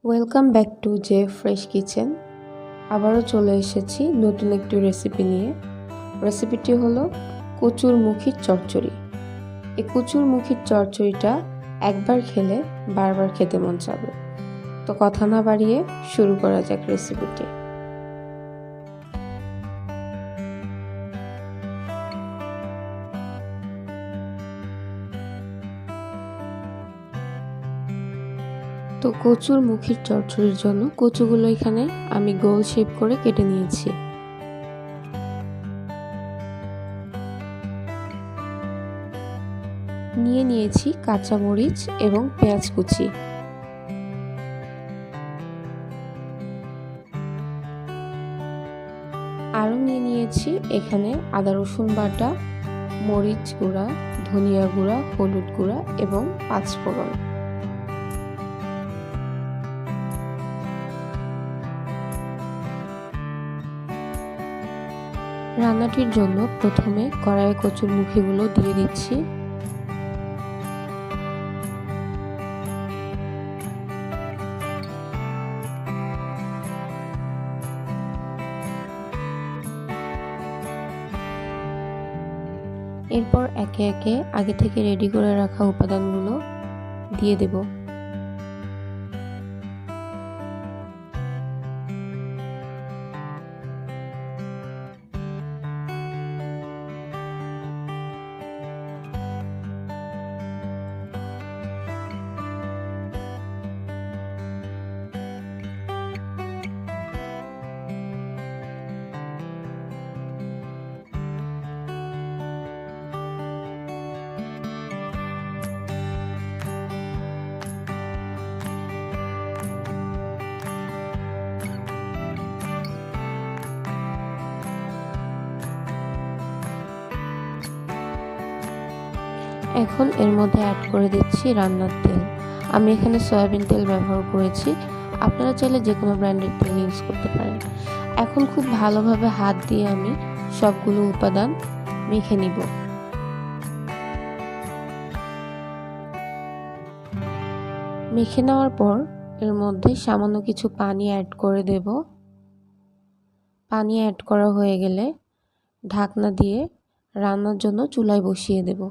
Welcome back to J fresh kitchen. আবারও চলে এসেছি নতুন একটি রেসিপি নিয়ে। রেসিপিটি হলো কচুর মুখির চচ্চড়ি। এই কচুর মুখির চচ্চড়িটা একবার খেলে বারবার খেতে মন চাবে। তো কথা না বাড়িয়ে শুরু করা যাক রেসিপিটি। তো কচুর মুখির চচ্চড়ির জন্য কচুগুলো এখানে আমি গোল শেপ করে কেটে নিয়েছি। নিয়ে নিয়েছি কাঁচামরিচ এবং পেঁয়াজ কুচি। আরও নিয়ে নিয়েছি এখানে আদা রসুন বাটা, মরিচ গুঁড়া, ধনিয়া গুঁড়া, হলুদ গুঁড়া এবং পাঁচফোড়ন। রান্নাটির জন্য প্রথমে কড়াইয়ে কচুর মুখিগুলো দিয়ে দিচ্ছি। এরপর একে একে আগে থেকে রেডি করে রাখা উপাদানগুলো দিয়ে দেব। এখন এর মধ্যে অ্যাড করে দিচ্ছি রান্নার তেল। আমি এখানে সয়াবিন তেল ব্যবহার করেছি, আপনারা চাইলে যে কোনো ব্র্যান্ডের তেল ইউজ করতে পারেন। এখন খুব ভালোভাবে হাত দিয়ে আমি সবগুলো উপাদান মেখে নিব। মেখে নেওয়ার পর এর মধ্যে সামান্য কিছু পানি অ্যাড করে দেব। পানি অ্যাড করা হয়ে গেলে ঢাকনা দিয়ে রান্নার জন্য চুলায় বসিয়ে দেব।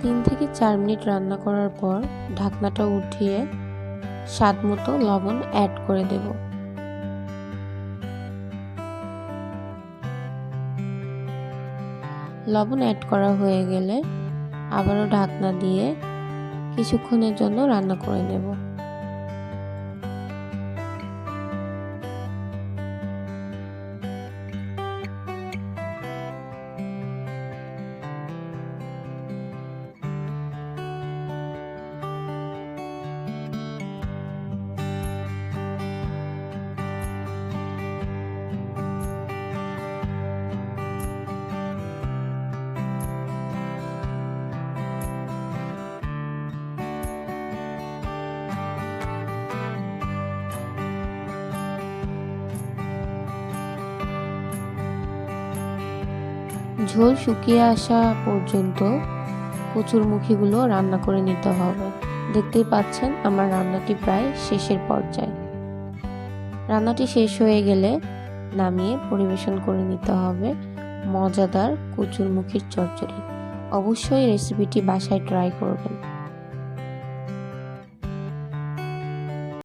তিন থেকে 4 মিনিট রান্না করার পর ঢাকনাটা উঠিয়ে স্বাদ মতো লবণ অ্যাড করে দেব। লবণ অ্যাড করা হয়ে গেলে আবারও ঢাকনা দিয়ে কিছুক্ষণের জন্য রান্না করে নেব। ঝোল শুকিয়ে আসা পর্যন্ত কচুর মুখিগুলো রান্না করে নিতে হবে। দেখতেই পাচ্ছেন আমার রান্নাটি প্রায় শেষের পর্যায়ে। রান্নাটি শেষ হয়ে গেলে নামিয়ে পরিবেশন করে নিতে হবে মজাদার কচুর মুখির চচ্চড়ি। অবশ্যই রেসিপিটি বাসায় ট্রাই করবেন।